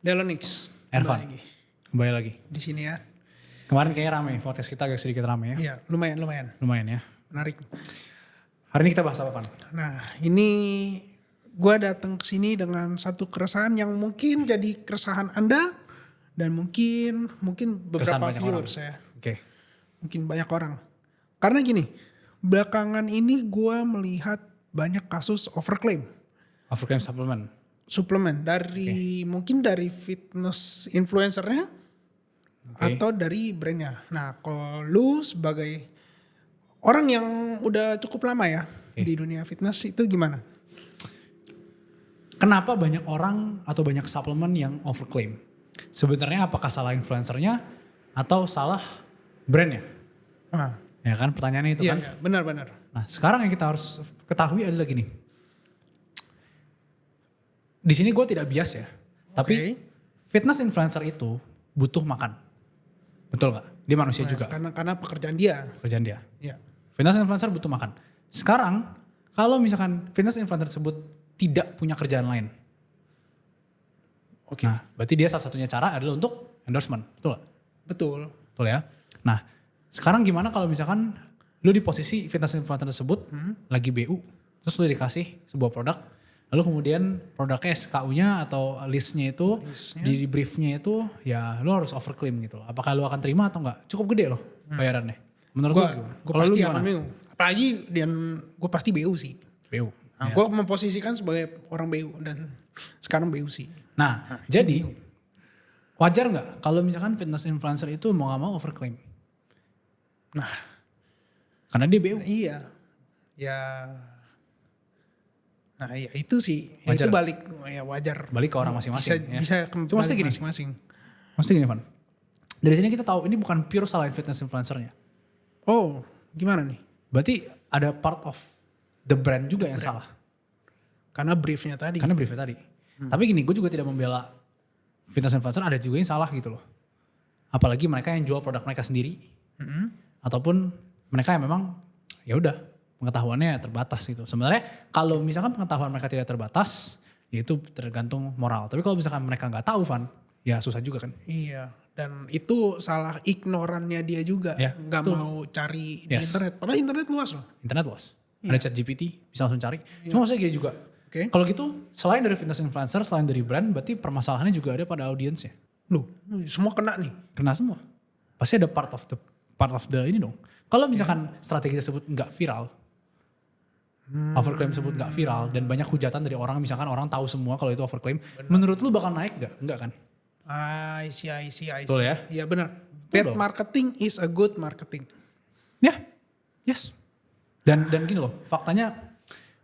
Delonix. Ervan. Kembali lagi. Di sini ya. Kemarin kayaknya rame, podcast kita agak sedikit rame ya. Iya, lumayan. Lumayan ya. Menarik. Hari ini kita bahas apa, Pan? Nah, ini gue datang ke sini dengan satu keresahan yang mungkin jadi keresahan Anda dan mungkin Keresahan beberapa banyak viewers orang. ya. Oke. Mungkin banyak orang. Karena gini, belakangan ini gue melihat banyak kasus overclaim Overclaim supplement. suplemen dari mungkin dari fitness influencernya atau dari brandnya. Nah, kalau lu sebagai orang yang udah cukup lama ya di dunia fitness itu gimana? Kenapa banyak orang atau banyak suplemen yang overclaim? Sebenarnya apakah salah influencernya atau salah brandnya? Nah, Ya kan pertanyaannya itu iya, kan. iya, benar. Nah sekarang yang kita harus ketahui adalah gini. Di sini gue tidak bias ya. Tapi fitness influencer itu butuh makan. Betul gak? Dia manusia juga. Karena pekerjaan dia. Pekerjaan dia. Iya. Fitness influencer butuh makan. Sekarang kalau misalkan fitness influencer tersebut tidak punya kerjaan lain. Oke. Nah berarti dia salah satunya cara adalah untuk endorsement. Betul gak? Betul. Betul ya. Nah sekarang gimana kalau misalkan lu di posisi fitness influencer tersebut lagi BU. Terus lu dikasih sebuah produk. Lalu kemudian produknya SKU-nya atau listnya itu di briefnya itu ya lu harus overclaim gitu loh. Apakah lu akan terima atau enggak? Cukup gede loh bayarannya. Menurut Gue pasti akan bingung. Apalagi gue pasti BU sih. BU. Nah, gue memposisikan sebagai orang BU dan sekarang BU sih. Nah jadi wajar nggak kalau misalkan fitness influencer itu mau gak mau overclaim? Nah, Karena dia BU. iya. Ya. Nah, ya itu sih. Ya Wajar. itu balik ya wajar. Balik ke orang masing-masing. Bisa Cuma kembali maksudnya gini. masing-masing. Maksudnya gini Van. Dari sini kita tahu ini bukan pure salah fitness influencernya. Oh, gimana nih? Berarti ada part of the brand juga yang salah. Karena briefnya tadi. Karena briefnya tadi. Tapi gini, gue juga tidak membela fitness influencer, ada juga yang salah gitu loh. Apalagi mereka yang jual produk mereka sendiri. Ataupun mereka yang memang ya udah pengetahuannya terbatas gitu. Sebenarnya kalau misalkan pengetahuan mereka tidak terbatas, ya itu tergantung moral. Tapi kalau misalkan mereka nggak tahu Van, ya susah juga kan. Iya. Dan itu salah ignorannya dia juga. Ya, Gak betul. mau cari di Yes. internet. Padahal internet luas loh. Internet luas. Ada chat GPT, bisa langsung cari. Cuma maksudnya gini juga. Oke. Kalau gitu, selain dari fitness influencer, selain dari brand, berarti permasalahannya juga ada pada audiensnya. Loh, semua kena nih. Kena semua. Pasti ada part of the ini dong. Kalau misalkan strategi tersebut nggak viral, overclaim tersebut nggak viral dan banyak hujatan dari orang, misalkan orang tahu semua kalau itu overclaim, menurut lu bakal naik nggak? Enggak kan? I see. Betul ya? Iya benar. Betul Bad dong. marketing is a good marketing. Ya, yes. Dan gini loh, faktanya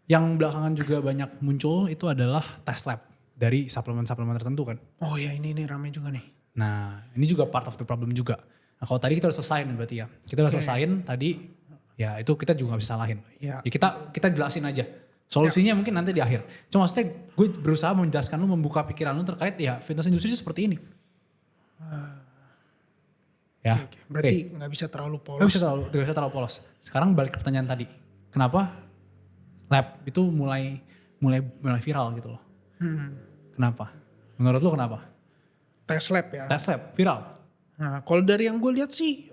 yang belakangan juga banyak muncul itu adalah test lab dari suplemen-suplemen tertentu kan. Oh ya ini rame juga nih. Nah ini juga part of the problem juga. Nah kalau tadi kita udah selesain berarti ya. Kita udah selesain tadi ya itu kita juga gak bisa salahin. Iya. Ya kita jelasin aja. Solusinya mungkin nanti di akhir. Cuma maksudnya gue berusaha menjelaskan lu, membuka pikiran lu terkait ya fitness industri seperti ini. Ya. Oke. Berarti nggak bisa terlalu polos. Gak bisa terlalu polos. Sekarang balik ke pertanyaan tadi. Kenapa lab itu mulai viral gitu loh. Kenapa? Menurut lu kenapa? Tes lab ya. Tes lab viral. Nah kalau dari yang gue lihat sih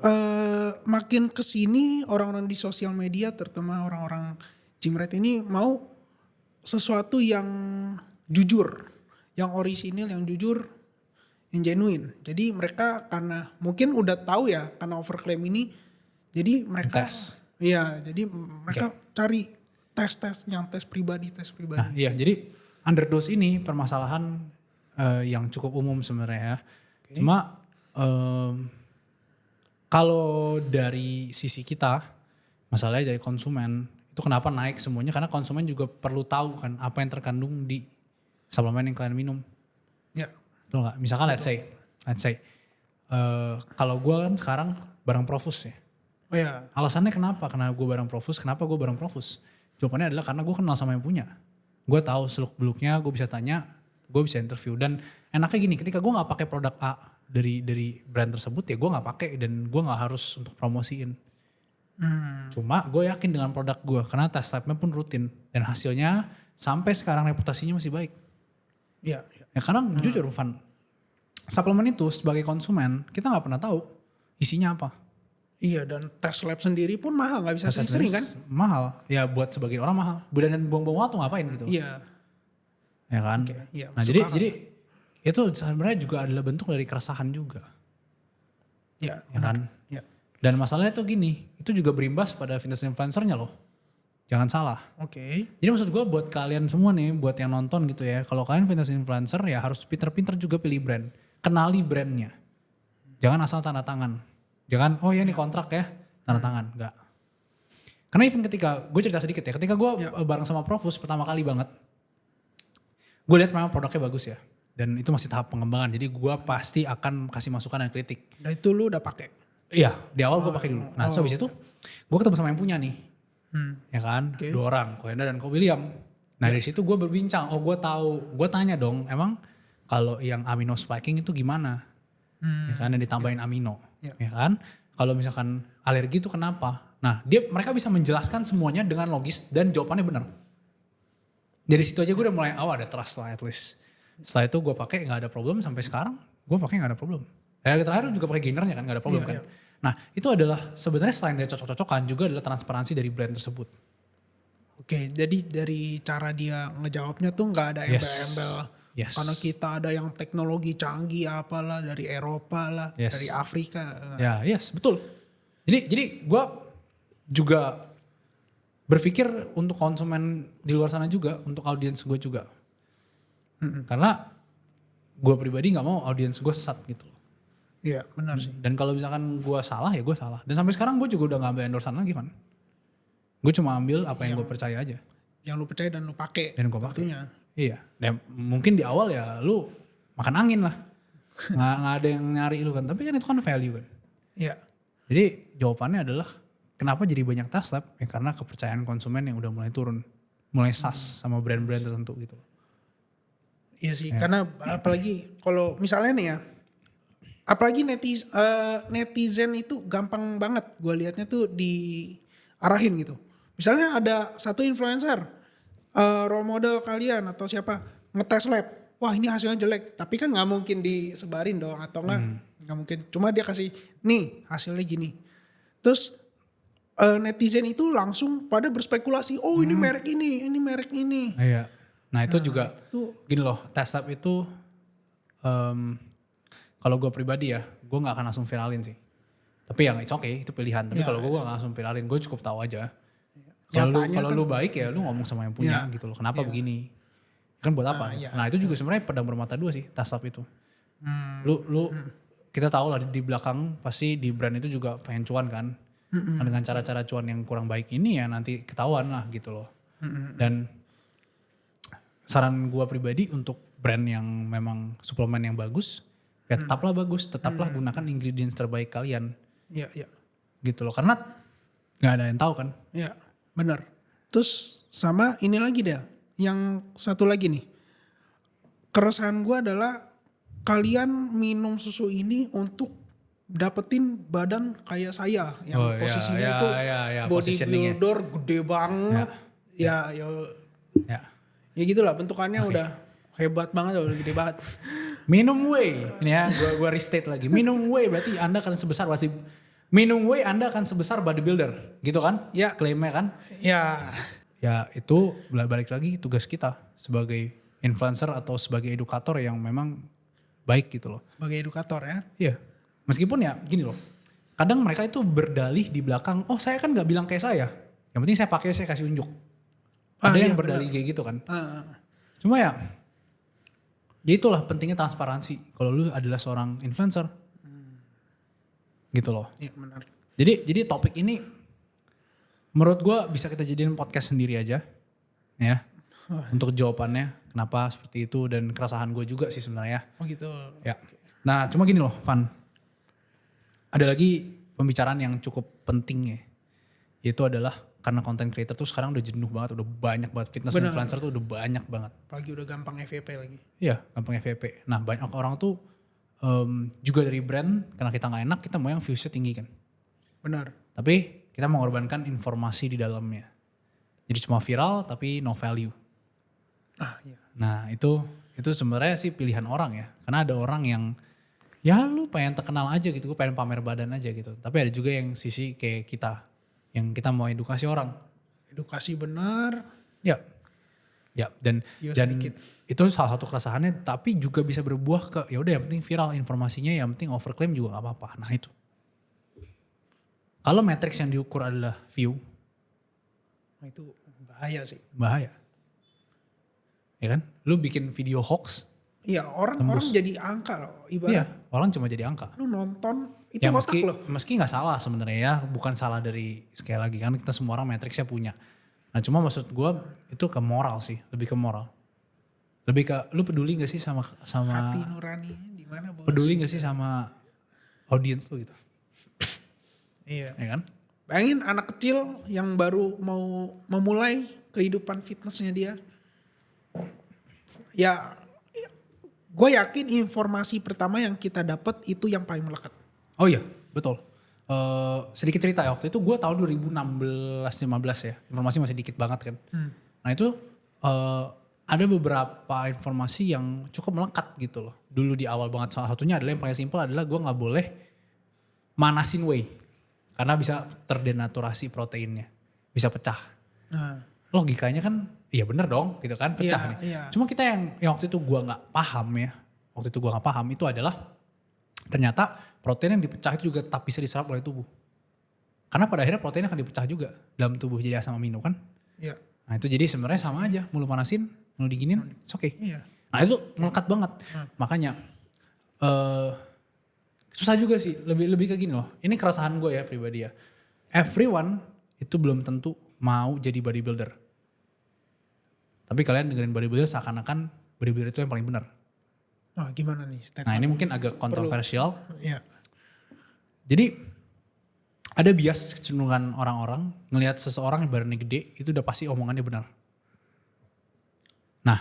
makin kesini orang-orang di sosial media terutama orang-orang Jimret ini mau sesuatu yang jujur. Yang orisinil, yang jujur, yang genuine. Jadi mereka karena mungkin udah tahu ya karena overclaim ini. Jadi mereka Tes. Iya jadi mereka cari tes yang tes pribadi. Nah iya jadi underdose ini permasalahan yang cukup umum sebenarnya ya. Cuma kalau dari sisi kita, masalahnya dari konsumen, itu kenapa naik semuanya? Karena konsumen juga perlu tahu kan apa yang terkandung di suplemen yang kalian minum. Ya. Betul nggak? Misalkan let's say kalau gue kan sekarang barang Profus ya. Oh ya. Alasannya kenapa? Karena gue barang Profus. Kenapa gue barang Profus? Jawabannya adalah karena gue kenal sama yang punya. Gue tahu seluk beluknya, gue bisa tanya, gue bisa interview. Dan enaknya gini, ketika gue nggak pakai produk A dari brand tersebut ya gue nggak pakai dan gue nggak harus untuk promosiin. Cuma gue yakin dengan produk gue karena test lab-nya pun rutin dan hasilnya sampai sekarang reputasinya masih baik. Iya. Ya karena jujur Van, suplemen itu sebagai konsumen kita nggak pernah tahu isinya apa. Iya, dan tes lab sendiri pun mahal, nggak bisa sering-sering kan? Mahal. Ya buat sebagian orang mahal. Dan buang-buang waktu ngapain gitu. Iya. Ya kan? Oke, iya, Nah masuk akal. jadi itu sebenarnya juga adalah bentuk dari keresahan juga. Ya, Ya kan? ya. Dan masalahnya tuh gini, itu juga berimbas pada fitness influencernya loh. Jangan salah. Oke. Jadi maksud gue buat kalian semua nih, buat yang nonton gitu ya. Kalau kalian fitness influencer ya harus pinter-pinter juga pilih brand. Kenali brandnya. Jangan asal tanda tangan. Jangan, oh ya ini kontrak ya, tanda tangan. Enggak. Karena even ketika, gue cerita sedikit ya. Ketika gue bareng sama Profus pertama kali banget. Gue lihat memang produknya bagus ya. Dan itu masih tahap pengembangan. Jadi gue pasti akan kasih masukan dan kritik. Dan itu lu udah pakai. Iya, di awal gue pakai dulu. Nah, so habis itu gue ketemu sama yang punya nih. Ya kan, dua orang, Ko Hendra dan Ko William. Nah dari situ gue berbincang, oh gue tahu, gue tanya dong, emang kalau yang amino spiking itu gimana? Ya kan, yang ditambahin amino, ya kan? Kalau misalkan alergi itu kenapa? Nah mereka bisa menjelaskan semuanya dengan logis dan jawabannya benar. Dari situ aja gue udah mulai, oh ada trust lah at least. Setelah itu gue pakai nggak ada problem sampai sekarang, gue pakai nggak ada problem. Terakhir juga pakai gainernya kan nggak ada problem kan. Nah itu adalah sebenarnya selain dari cocok-cocokan juga adalah transparansi dari brand tersebut. Oke, jadi dari cara dia ngejawabnya tuh nggak ada embel-embel. Yes. Karena kita ada yang teknologi canggih apalah dari Eropa lah, dari Afrika. Ya, yes, betul. Jadi gue juga berpikir untuk konsumen di luar sana juga, untuk audiens gue juga. Karena gue pribadi nggak mau audiens gue sesat gitu loh. Iya, benar sih. Dan kalau misalkan gue salah ya gue salah. Dan sampai sekarang gue juga udah gak ambil endorsean lagi, Van. Gue cuma ambil apa yang gue percaya aja. Yang lu percaya dan lu pakai. Dan gue pakai. Tentunya. Iya. Dan mungkin di awal ya lu makan angin lah. Nggak ada yang nyari lu kan. Tapi kan itu kan value kan. Iya. Jadi jawabannya adalah kenapa jadi banyak test lab? Ya karena kepercayaan konsumen yang udah mulai turun. Mulai sas sama brand-brand tertentu gitu. Iya sih, karena apalagi kalau misalnya nih ya, apalagi netizen itu gampang banget gue liatnya tuh diarahin gitu. Misalnya ada satu influencer, role model kalian atau siapa ngetes lab, wah ini hasilnya jelek, tapi kan nggak mungkin disebarin dong atau nggak mungkin, cuma dia kasih nih hasilnya gini, terus netizen itu langsung pada berspekulasi, oh ini merek ini. Iya. Nah itu juga gini loh, test lab itu kalau gue pribadi ya, gue gak akan langsung viralin sih. Tapi ya it's okay, itu pilihan. Tapi kalau gue gak langsung viralin, gue cukup tahu aja. Kalau lu baik ya lu ngomong sama yang punya gitu loh. Kenapa begini? Kan buat apa? Nah itu juga sebenarnya pedang bermata dua sih, test lab itu. Kita tahu lah di belakang pasti di brand itu juga pengen cuan kan. Nah, dengan cara-cara cuan yang kurang baik ini ya nanti ketahuan lah gitu loh. Dan saran gue pribadi untuk brand yang memang suplemen yang bagus, ya tetaplah bagus, tetaplah gunakan ingredients terbaik kalian. Iya, iya. Gitu loh, karena gak ada yang tahu kan. Iya, benar. Terus sama ini lagi deh, yang satu lagi nih. Keresahan gue adalah kalian minum susu ini untuk dapetin badan kayak saya. Yang posisinya itu bodybuilder gede banget. Ya gitulah bentukannya udah hebat banget, udah gede banget. Minum whey, ini ya gue restate lagi. Minum whey berarti Anda akan sebesar minum whey Anda akan sebesar bodybuilder, gitu kan? Ya. Klaimnya kan? Ya. Ya itu balik lagi tugas kita sebagai influencer atau sebagai edukator yang memang baik gitu loh. Sebagai edukator ya. Iya. Meskipun ya gini loh, kadang mereka itu berdalih di belakang, oh saya kan gak bilang kayak saya. Yang penting saya pakai, saya kasih unjuk. Ada yang berdalih kayak gitu kan. Cuma ya itulah pentingnya transparansi. Kalau lu adalah seorang influencer. Gitu loh. Iya benar. Jadi topik ini menurut gue bisa kita jadiin podcast sendiri aja. Ya. Untuk jawabannya kenapa seperti itu dan keresahan gue juga sih sebenarnya. Oh gitu. Ya. Nah cuma gini loh Van. Ada lagi pembicaraan yang cukup penting ya. Yaitu adalah karena content creator tuh sekarang udah jenuh banget, udah banyak banget. Fitness influencer tuh udah banyak banget. Apalagi udah gampang FVP lagi. Iya, gampang FVP. Nah banyak orang tuh juga dari brand, karena kita gak enak, kita mau yang viewsnya tinggi kan. Benar. Tapi kita mengorbankan informasi di dalamnya. Jadi cuma viral tapi no value. Iya. Nah itu sebenarnya sih pilihan orang ya. Karena ada orang yang ya lu pengen terkenal aja gitu, gue pengen pamer badan aja gitu. Tapi ada juga yang sisi kayak kita, yang kita mau edukasi orang. Edukasi benar. Ya, ya dan Ya dan sedikit. itu salah satu keresahannya. Tapi juga bisa berbuah ke ya udah yang penting viral informasinya, yang penting overclaim juga nggak apa-apa. Nah itu. Kalau matriks yang diukur adalah view, Nah, itu bahaya sih. bahaya. Ya kan? Lu bikin video hoax, Iya, orang jadi angka loh. iya, Ibarat orang cuma jadi angka. lu nonton itu Ya otak loh. meski nggak salah sebenarnya ya, bukan salah dari sekali lagi kan kita semua orang matriksnya punya. Nah cuma maksud gue itu ke moral sih, lebih ke moral. Lebih ke lu peduli gak sih sama Hati nurani di mana, Bos? peduli gak sih sama audiens lu gitu, Iya. ya kan? Bayangin anak kecil yang baru mau memulai kehidupan fitnessnya dia. Ya, gue yakin informasi pertama yang kita dapat itu yang paling melekat. Oh iya betul. Sedikit cerita ya, waktu itu gue tahun 2016-15 ya, informasi masih dikit banget kan. Nah itu ada beberapa informasi yang cukup melekat gitu loh. Dulu di awal banget, salah satunya adalah yang paling simpel adalah gue gak boleh manasin whey. Karena bisa terdenaturasi proteinnya, bisa pecah. Nah, Logikanya kan iya bener dong gitu kan, pecah Iya, nih. iya. Cuma kita yang waktu itu gue gak paham ya, waktu itu gue gak paham itu adalah ternyata protein yang dipecah itu juga tetap bisa diserap oleh tubuh. Karena pada akhirnya protein akan dipecah juga dalam tubuh jadi asam amino kan. iya. Nah itu jadi sebenarnya sama aja, mau lu panasin, mau lu diginin, it's okay. Iya. Nah itu melekat banget. Makanya susah juga sih, lebih kayak gini loh. Ini keresahan gue ya pribadi ya. Everyone itu belum tentu mau jadi bodybuilder. Tapi kalian dengerin bodybuilder seakan-akan bodybuilder itu yang paling benar. Wah, gimana nih Nah statement? ini mungkin agak kontroversial. Iya. Jadi ada bias kecenderungan orang-orang ngelihat seseorang yang badannya gede itu udah pasti omongannya benar. Nah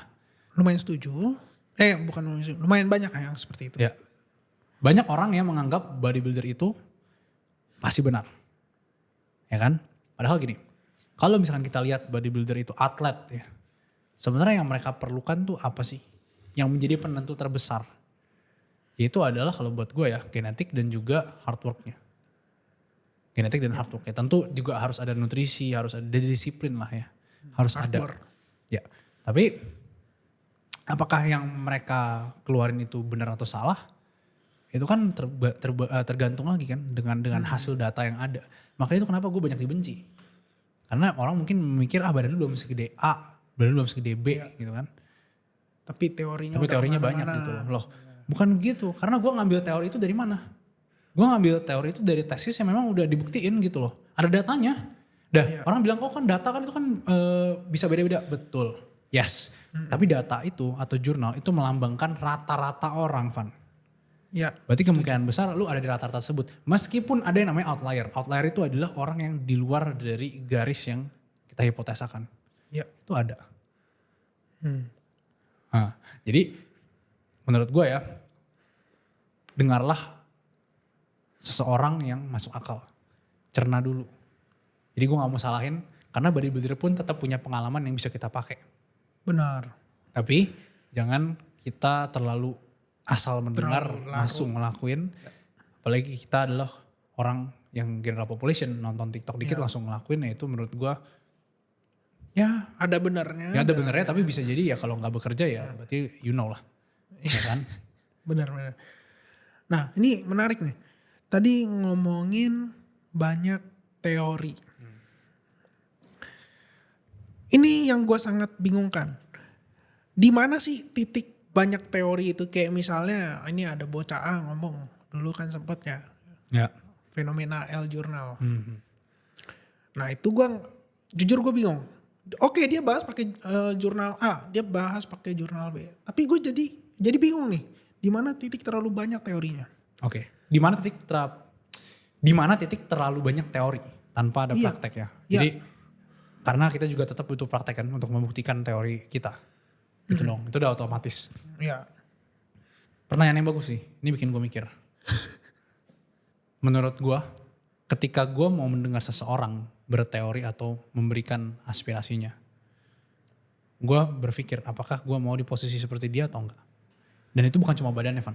Lumayan setuju. Bukan lumayan setuju. Lumayan banyak yang seperti itu. ya banyak orang yang menganggap bodybuilder itu pasti benar. Ya kan? Padahal gini, kalau misalkan kita lihat bodybuilder itu atlet ya, sebenarnya yang mereka perlukan tuh apa sih? Yang menjadi penentu terbesar. Yaitu adalah kalau buat gue ya, genetik dan juga hard worknya. Genetik dan hard worknya. Tentu juga harus ada nutrisi, harus ada disiplin lah ya. Harus Hard ada. work. Ya, tapi apakah yang mereka keluarin itu benar atau salah? Itu kan tergantung lagi kan dengan hasil data yang ada. Makanya itu kenapa gue banyak dibenci. Karena orang mungkin memikir badan lu belum segede A, badan lu belum segede B gitu kan. Tapi teorinya Banyak gitu loh. Bukan begitu, karena gue ngambil teori itu dari mana? Gue ngambil teori itu dari tesis yang memang udah dibuktiin gitu loh. Ada datanya. Orang bilang kok kan data kan itu kan bisa beda-beda. Betul, yes. Tapi data itu atau jurnal itu melambangkan rata-rata orang, Van. Ya. Berarti kemungkinan besar lu ada di rata-rata tersebut. Meskipun ada yang namanya outlier. Outlier itu adalah orang yang di luar dari garis yang kita hipotesakan. Ya. Itu ada. Nah, jadi menurut gue ya, dengarlah seseorang yang masuk akal. Cerna dulu. Jadi gue gak mau salahin, karena bodybuilder pun tetap punya pengalaman yang bisa kita pakai. Benar. Tapi jangan kita terlalu asal mendengar, Terlalu langsung ngelakuin. Apalagi kita adalah orang yang general population, nonton TikTok dikit langsung ngelakuin, ya itu menurut gue ya Ada benernya. ya ada benernya, tapi bisa jadi ya kalau nggak bekerja ya berarti you know lah. Ya kan? Benar. Nah ini menarik nih. Tadi ngomongin banyak teori. Ini yang gue sangat bingungkan. Di mana sih titik banyak teori itu? Kayak misalnya ini ada bocah A ngomong. Dulu kan sempet ya. Ya. Fenomena L Journal. Nah itu jujur gue bingung. Oke dia bahas pakai jurnal A. Dia bahas pakai jurnal B. Tapi gue jadi bingung nih. Di mana titik terlalu banyak teorinya? Oke. Di mana titik terlalu banyak teori tanpa ada praktek ya. Jadi karena kita juga tetap butuh praktek kan untuk membuktikan teori kita. Gitu dong. Itu udah otomatis. Ya. Pertanyaan yang bagus sih. Ini bikin gue mikir. Menurut gue, ketika gue mau mendengar seseorang berteori atau memberikan aspirasinya, gue berpikir apakah gue mau di posisi seperti dia atau enggak. Dan itu bukan cuma badannya, Van.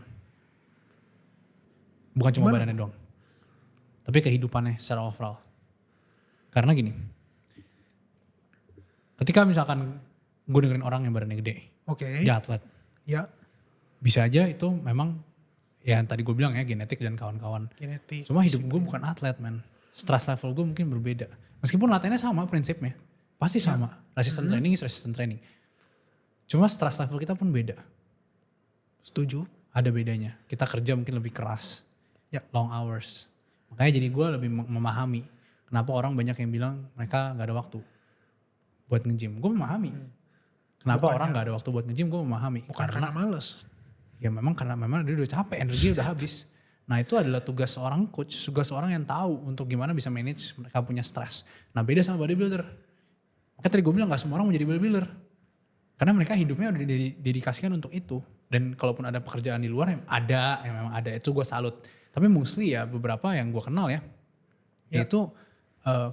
Bukan cuma Gimana? badannya doang. Tapi kehidupannya secara overall. Karena gini. Ketika misalkan gue dengerin orang yang badannya gede. Oke. Dia atlet. Ya, Bisa aja itu memang ya yang tadi gue bilang ya genetik dan kawan-kawan. genetik. Cuma hidup gue bukan atlet man. Stress level gue mungkin berbeda. Meskipun latihannya sama prinsipnya. Pasti sama. Resistant training is resistant training. Cuma stress level kita pun beda. Setuju. Ada bedanya. Kita kerja mungkin lebih keras. Ya. Long hours. Makanya jadi gue lebih memahami. Kenapa orang banyak yang bilang mereka gak ada waktu buat nge-gym. Gue memahami. Kenapa orang gak ada waktu buat nge-gym, gue memahami. Bukan karena males. Ya memang karena memang dia udah capek, energi udah habis. Nah itu adalah tugas seorang coach, tugas seorang yang tahu untuk gimana bisa manage mereka punya stres. Nah beda sama bodybuilder. Makanya tadi gue bilang gak semua orang mau jadi bodybuilder. Karena mereka hidupnya udah didedikasikan untuk itu. Dan kalaupun ada pekerjaan di luar yang memang ada, itu gue salut. Tapi mostly ya beberapa yang gue kenal ya, itu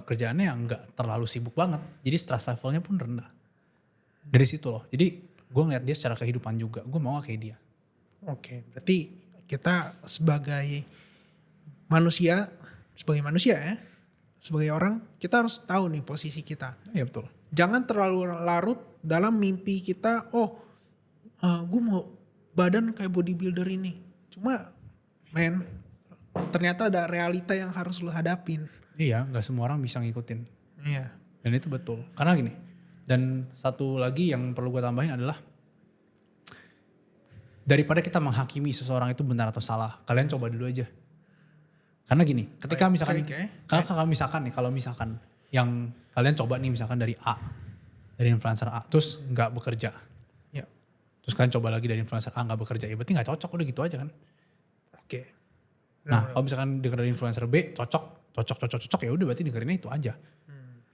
kerjaannya yang gak terlalu sibuk banget. Jadi stress levelnya pun rendah. Dari situ loh. Jadi gue ngeliat dia secara kehidupan juga, gue mau gak kayak dia. Oke, berarti kita sebagai manusia ya, sebagai orang, kita harus tahu nih posisi kita. Iya betul. Jangan terlalu larut dalam mimpi kita, gue mau badan kayak bodybuilder ini. Cuma, ternyata ada realita yang harus lo hadapin. Iya, gak semua orang bisa ngikutin. Iya. Dan itu betul. Karena gini, dan satu lagi yang perlu gue tambahin adalah, daripada kita menghakimi seseorang itu benar atau salah, kalian coba dulu aja. Karena gini, ketika misalkan, kalau misalkan yang kalian coba nih misalkan dari influencer A, terus nggak bekerja, Ya. terus kalian coba lagi dari influencer A nggak bekerja, ya berarti nggak cocok, udah gitu aja kan. Oke. Nah kalau misalkan denger dari influencer B, cocok, ya udah berarti dengerinnya itu aja.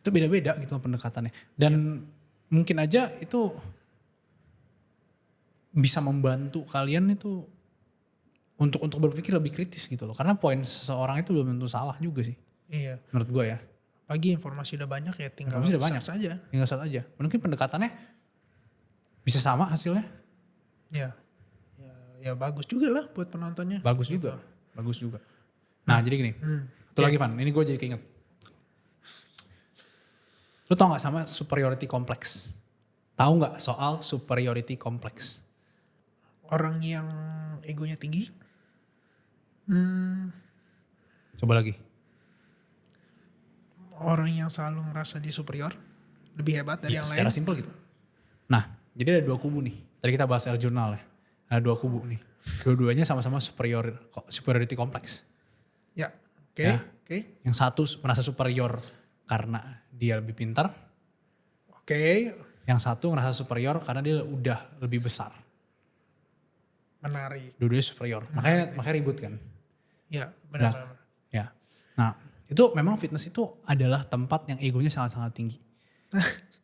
Itu beda-beda gitu pendekatannya. Dan mungkin aja itu bisa membantu kalian itu untuk berpikir lebih kritis gitu loh. Karena poin seseorang itu belum tentu salah juga sih. Iya. Menurut gue ya. Pagi informasi udah banyak ya, tinggal Informasi udah banyak. search aja. Tinggal search aja. Mungkin pendekatannya bisa sama hasilnya. Ya. Ya bagus juga lah buat penontonnya. Bagus juga. Bagus juga. Nah jadi gini. Satu lagi Van. Ini gue jadi keinget. Lu tau gak sama superiority complex? Tahu gak soal superiority complex? Orang yang egonya tinggi. Coba lagi. Orang yang selalu ngerasa dia superior. Lebih hebat dari yang Secara lain. simpel gitu. Nah, jadi ada dua kubu nih. Tadi kita bahas Air Journal ya. Ada dua kubu nih. Dua-duanya sama-sama superiority complex. Ya. Oke. Ya. Oke. Yang satu merasa superior karena dia lebih pintar. Oke. Yang satu merasa superior karena dia udah lebih besar. Menarik. Dua-duanya superior. Makanya ribut kan. Ya benar. Ya. Nah, itu memang fitness itu adalah tempat yang egonya sangat-sangat tinggi.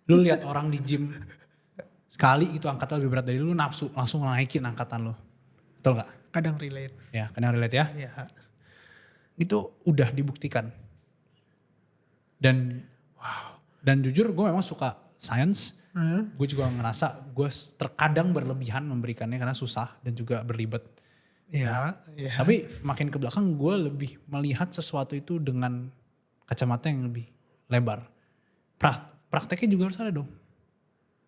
Lu lihat orang di gym sekali itu angkatnya lebih berat dari lu, nafsu langsung naikin angkatan lu. Betul gak? Kadang relate. Ya, kadang relate ya. Ya. Itu udah dibuktikan. Dan jujur gue memang suka science. Gue juga ngerasa gue terkadang berlebihan memberikannya karena susah dan juga berlibat. Ya. Tapi makin ke belakang gue lebih melihat sesuatu itu dengan kacamata yang lebih lebar. Prakteknya juga harus ada dong.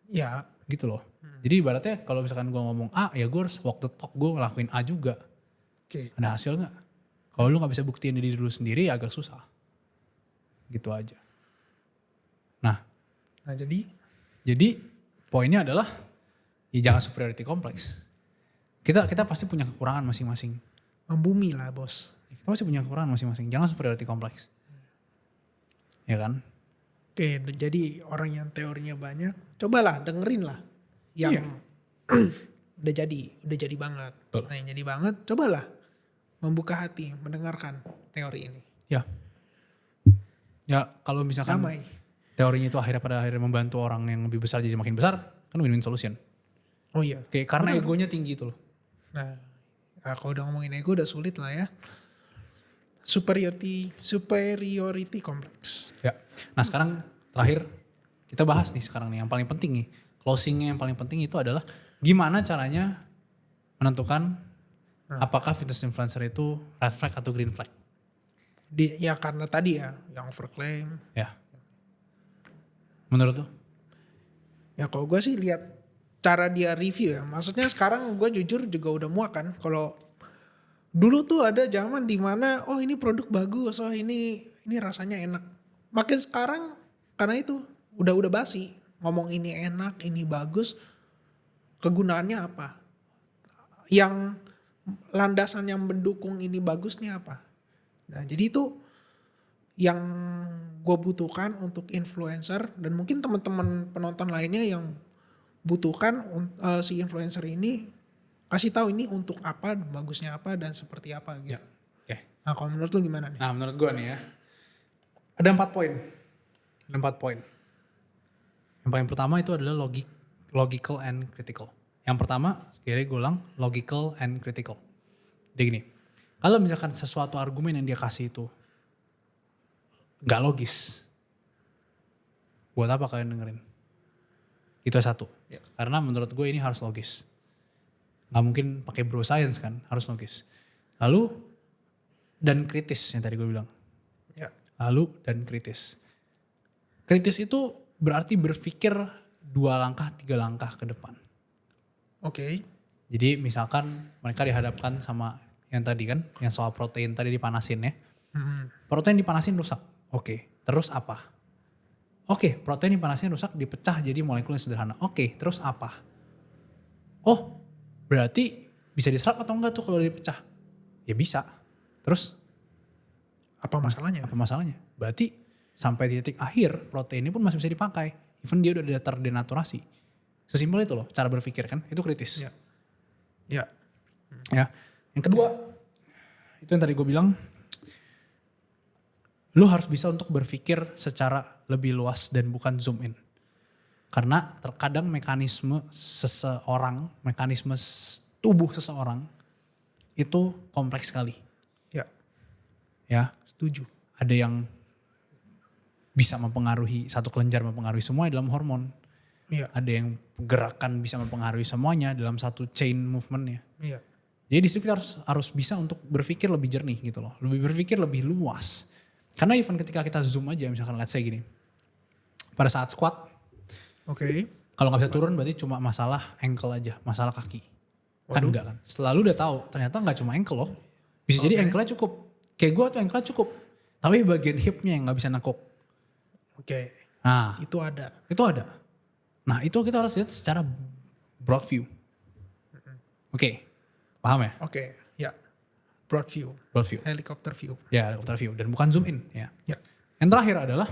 Ya. Gitu loh. Jadi ibaratnya kalau misalkan gue ngomong A, ya gue harus walk the talk, gue ngelakuin A juga. Oke. Ada hasil gak? Kalau lu gak bisa buktiin diri lu sendiri ya agak susah. Gitu aja. Nah jadi poinnya adalah ya jangan superiority complex. Kita pasti punya kekurangan masing-masing. Membumi lah bos. Kita pasti punya kekurangan masing-masing. Jangan superiority complex. Ya kan? Oke, jadi orang yang teorinya banyak, cobalah dengerin lah. Yang udah jadi banget. Betul. Nah yang jadi banget, cobalah membuka hati, mendengarkan teori ini. Ya. Ya kalau misalkan Damai. teorinya itu pada akhirnya membantu orang yang lebih besar jadi makin besar, kan win-win solution. Oh iya. Oke, karena egonya tinggi itu loh. Nah, kalau udah ngomongin ego udah sulit lah ya. Superiority complex. Ya. Nah sekarang terakhir kita bahas nih sekarang nih yang paling penting nih. Closingnya yang paling penting itu adalah gimana caranya menentukan apakah fitness influencer itu red flag atau green flag? Ya karena tadi ya yang overclaim. Ya. Menurut lu? Ya kalau gue sih lihat cara dia review ya. Maksudnya sekarang gue jujur juga udah muak kan. Kalau dulu tuh ada zaman dimana oh ini produk bagus, oh ini rasanya enak. Makin sekarang karena itu udah basi. Ngomong ini enak, ini bagus. Kegunaannya apa? Yang landasan yang mendukung ini bagusnya apa? Nah jadi itu yang gue butuhkan untuk influencer dan mungkin teman-teman penonton lainnya yang butuhkan si influencer ini kasih tahu ini untuk apa, bagusnya apa dan seperti apa gitu. Ya. Oke. Nah kalau menurut lu gimana nih? Nah menurut gue nih ya, ada 4 poin. Ada 4 poin. Yang paling pertama itu adalah logical and critical. Yang pertama, sekali gue ulang, logical and critical. Jadi gini, kalau misalkan sesuatu argumen yang dia kasih itu gak logis, buat apa kalian dengerin? Itu satu. Ya. Karena menurut gue ini harus logis. Gak mungkin pakai bro science kan, harus logis. Lalu, dan kritis yang tadi gue bilang. Ya. Lalu, dan kritis. Kritis itu berarti berpikir 2 langkah, 3 langkah ke depan. Oke. Jadi misalkan mereka dihadapkan sama yang tadi kan, yang soal protein tadi dipanasin ya. Protein dipanasin rusak. Oke, terus apa? Oke, protein dipanasin rusak dipecah jadi molekul yang sederhana. Oke, terus apa? Oh, berarti bisa diserap atau enggak tuh kalau dipecah? Ya bisa. Terus Apa masalahnya? apa masalahnya? Berarti sampai di titik akhir protein ini pun masih bisa dipakai. Even dia udah terdenaturasi. Sesimpel itu loh cara berpikir kan, itu kritis. Ya. Ya. Ya. Yang kedua, itu yang tadi gue bilang, lu harus bisa untuk berpikir secara lebih luas dan bukan zoom in. Karena terkadang mekanisme seseorang, mekanisme tubuh seseorang itu kompleks sekali. Ya. Ya, Setuju. ada yang bisa mempengaruhi, satu kelenjar mempengaruhi semua dalam hormon. Iya. Ada yang gerakan bisa mempengaruhi semuanya dalam satu chain movementnya. Iya. Jadi di situ kita harus bisa untuk berpikir lebih jernih gitu loh. Lebih berpikir lebih luas. Karena even ketika kita zoom aja misalkan let's say gini. Pada saat squat, Oke. kalau gak bisa turun berarti cuma masalah ankle aja, masalah kaki. Kan enggak kan. Setelah lu udah tahu ternyata gak cuma ankle loh. Bisa jadi ankle-nya cukup. Kayak gue tuh ankle-nya cukup. Tapi bagian hip-nya yang gak bisa nekuk. Oke. Nah Itu ada. itu ada. Nah itu kita harus lihat secara broad view. Oke, paham ya? Oke. Ya. Broad view. Broad view. Helicopter view. Ya, helicopter view dan bukan zoom in ya. Ya. Yang terakhir adalah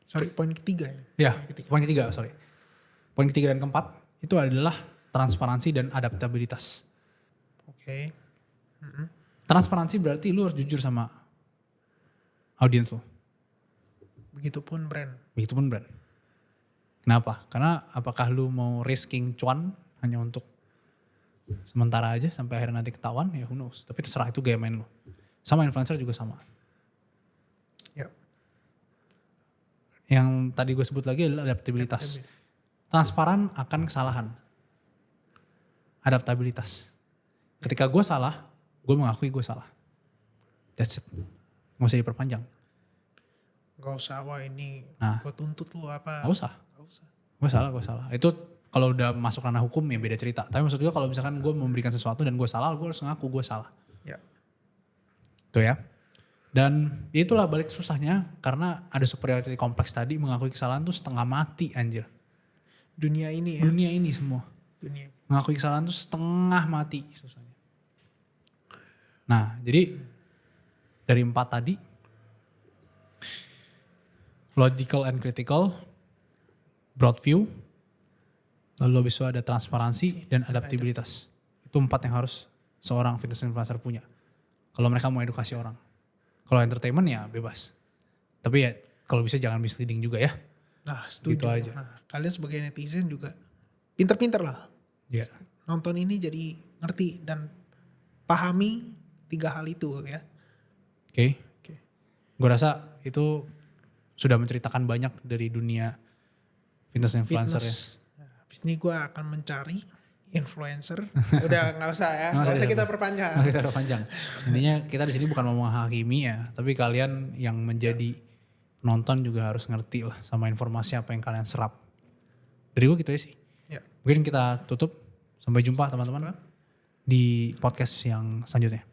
Sorry, poin ketiga ya. ya, poin ketiga, sorry. Poin ketiga dan keempat itu adalah transparansi dan adaptabilitas. Oke. Transparansi berarti lu harus jujur sama audiens lu. Begitupun brand. Begitupun brand. Kenapa? Karena apakah lu mau risking cuan hanya untuk sementara aja sampai akhirnya nanti ketahuan ya who knows. Tapi terserah itu gaya main lu. Sama influencer juga sama. Ya. Yang tadi gue sebut lagi adalah adaptabilitas. Transparan akan kesalahan. Adaptabilitas. Ketika gue salah, gue mengakui gue salah. That's it. Gak usah diperpanjang. Gak usah, wah ini Nah. gue tuntut lu apa. Gak usah. Gak usah. Gue salah. Itu kalau udah masuk ranah hukum ya beda cerita. Tapi maksud gue kalau misalkan gue memberikan sesuatu dan gue salah, gue harus ngaku gue salah. Ya. Tuh ya. Dan itulah balik susahnya karena ada superiority kompleks tadi mengakui kesalahan tuh setengah mati anjir. Dunia ini ya. Dunia ini semua. Dunia. Mengakui kesalahan tuh setengah mati susahnya. Nah jadi dari 4 tadi, logical and critical, broad view, lalu habis itu ada transparansi dan adaptabilitas. Itu 4 yang harus seorang fitness influencer punya. Kalau mereka mau edukasi orang. Kalau entertainment ya bebas. Tapi ya kalau bisa jangan misleading juga ya. Nah setuju. Gitu aja. Nah, kalian sebagai netizen juga pinter-pinter lah. Ya. Nonton ini jadi ngerti dan pahami 3 hal itu ya. Oke. Oke. Gue rasa itu sudah menceritakan banyak dari dunia fitness influencer ya. Fitness. Nah, habis ini gue akan mencari influencer. Udah nggak usah ya, nggak usah kita perpanjang. Kita udah panjang. Intinya kita di sini bukan mau menghakimi ya, tapi kalian yang menjadi penonton juga harus ngerti lah sama informasi apa yang kalian serap. Dari gue gitu ya sih. Ya. Mungkin kita tutup. Sampai jumpa teman-teman di podcast yang selanjutnya.